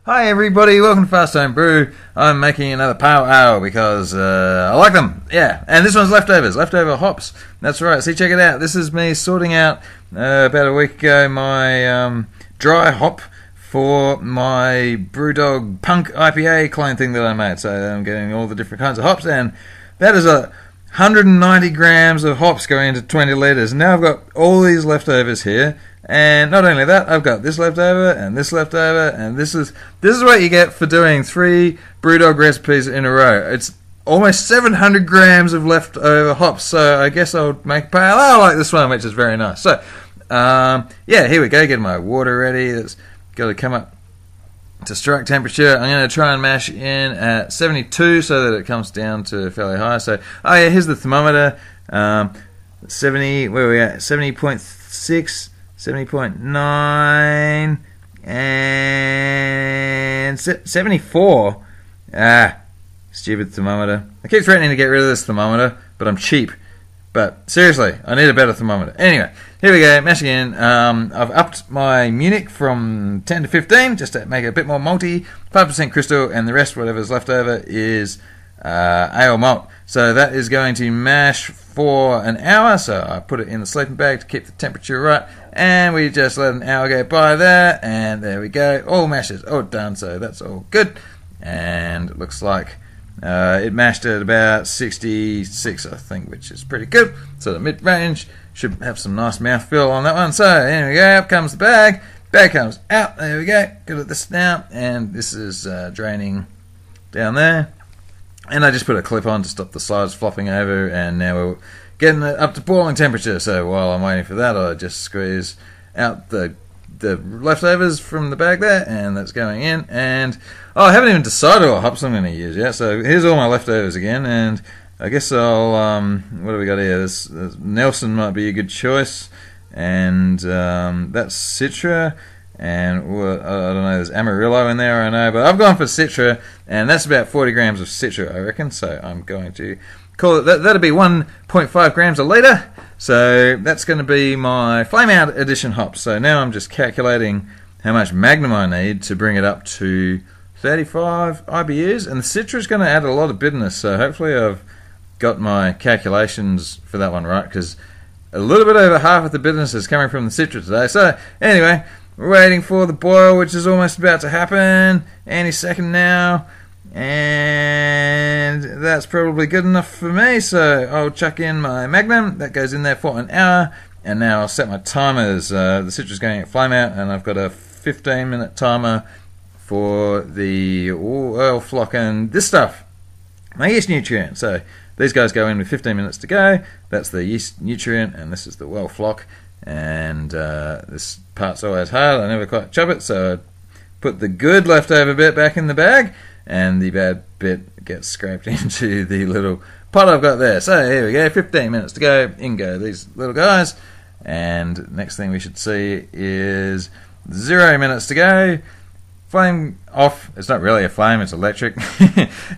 Hi everybody, welcome to Fast Homebrew. I'm making another pale ale because I like them. Yeah, and this one's leftover hops. That's right, see, check it out. This is me sorting out, about a week ago, my dry hop for my Brewdog Punk IPA clone thing that I made. So I'm getting all the different kinds of hops, and that is 190 grams of hops going into 20 litres. Now I've got all these leftovers here. And not only that, I've got this leftover, and this leftover, and this is what you get for doing 3 Brewdog recipes in a row. It's almost 700 grams of leftover hops, so I guess I'll make pale ale like this one, which is very nice. So, yeah, here we go, getting my water ready. It's got to come up to strike temperature. I'm going to try and mash in at 72 so that it comes down to fairly high. So, oh yeah, here's the thermometer. 70, where are we at? 70.6. 70.9 and 74. Stupid thermometer. I keep threatening to get rid of this thermometer, but I'm cheap. But seriously, I need a better thermometer. Anyway, here we go, mashing in. I've upped my Munich from 10 to 15 just to make it a bit more malty. 5% crystal, and the rest, whatever's left over, is ale malt. So that is going to mash for an hour. So I put it in the sleeping bag to keep the temperature right, and we just let an hour go by there, and there we go, all mashes, all done. So that's all good, and it looks like it mashed at about 66, I think, which is pretty good. So the mid-range should have some nice mouthfeel on that one. So here we go, up comes the bag comes out, there we go, good at this now, and this is draining down there. And I just put a clip on to stop the sides flopping over, and now we're getting it up to boiling temperature. So while I'm waiting for that, I just squeeze out the leftovers from the bag there, and that's going in. And I haven't even decided what hops I'm going to use yet. So here's all my leftovers again, and I guess I'll what do we got here? This Nelson might be a good choice, and that's Citra. And I don't know, there's Amarillo in there, I know, but I've gone for Citra, and that's about 40 grams of Citra, I reckon. So I'm going to call it that'll be 1.5 grams a litre. So that's going to be my Flame Out Edition hop. So now I'm just calculating how much Magnum I need to bring it up to 35 IBUs, and the Citra is going to add a lot of bitterness. So hopefully I've got my calculations for that one right, because a little bit over half of the bitterness is coming from the Citra today. So anyway, we're waiting for the boil, which is almost about to happen any second now, and that's probably good enough for me. So I'll chuck in my Magnum, that goes in there for an hour, and now I'll set my timers. The Citra's going at flame out, and I've got a 15-minute timer for the oil flock and this stuff, my yeast nutrient. So these guys go in with 15 minutes to go. That's the yeast nutrient, and this is the well flock. And this part's always hard, I never quite chop it, so I put the good leftover bit back in the bag, and the bad bit gets scraped into the little pot I've got there. So here we go, 15 minutes to go, in go these little guys, and next thing we should see is 0 minutes to go. Flame off. It's not really a flame, it's electric.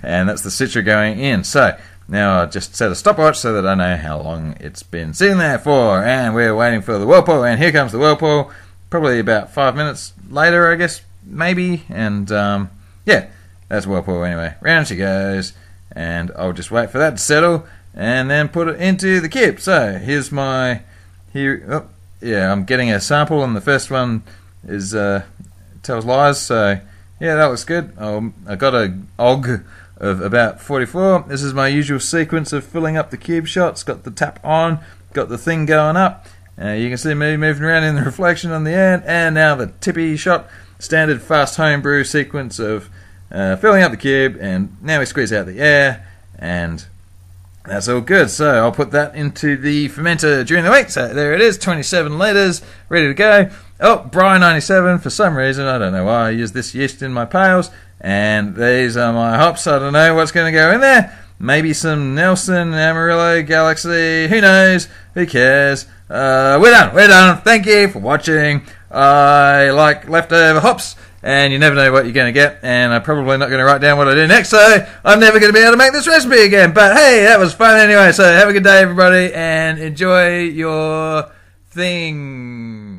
And that's the Citra going in. So now I just set a stopwatch so that I know how long it's been sitting there for, and we're waiting for the whirlpool, and here comes the whirlpool, probably about 5 minutes later, I guess, maybe, and yeah, that's whirlpool anyway. Round she goes, and I'll just wait for that to settle, and then put it into the kip. So here's my, yeah, I'm getting a sample, and the first one is tells lies, so yeah, that looks good. I got a OG of about 44. This is my usual sequence of filling up the cube shots. Got the tap on, got the thing going up. You can see me moving around in the reflection on the end, and now the tippy shot. Standard fast homebrew sequence of filling up the cube, and now we squeeze out the air, and that's all good. So I'll put that into the fermenter during the week. So there it is, 27 litres, ready to go. Oh, Bry 97, for some reason, I don't know why, I use this yeast in my pails. And these are my hops. I don't know what's going to go in there. Maybe some Nelson, Amarillo, Galaxy. Who knows? Who cares? We're done. Thank you for watching. I like leftover hops, and you never know what you're going to get. And I'm probably not going to write down what I do next, so I'm never going to be able to make this recipe again. But hey, that was fun anyway. So have a good day, everybody, and enjoy your thing.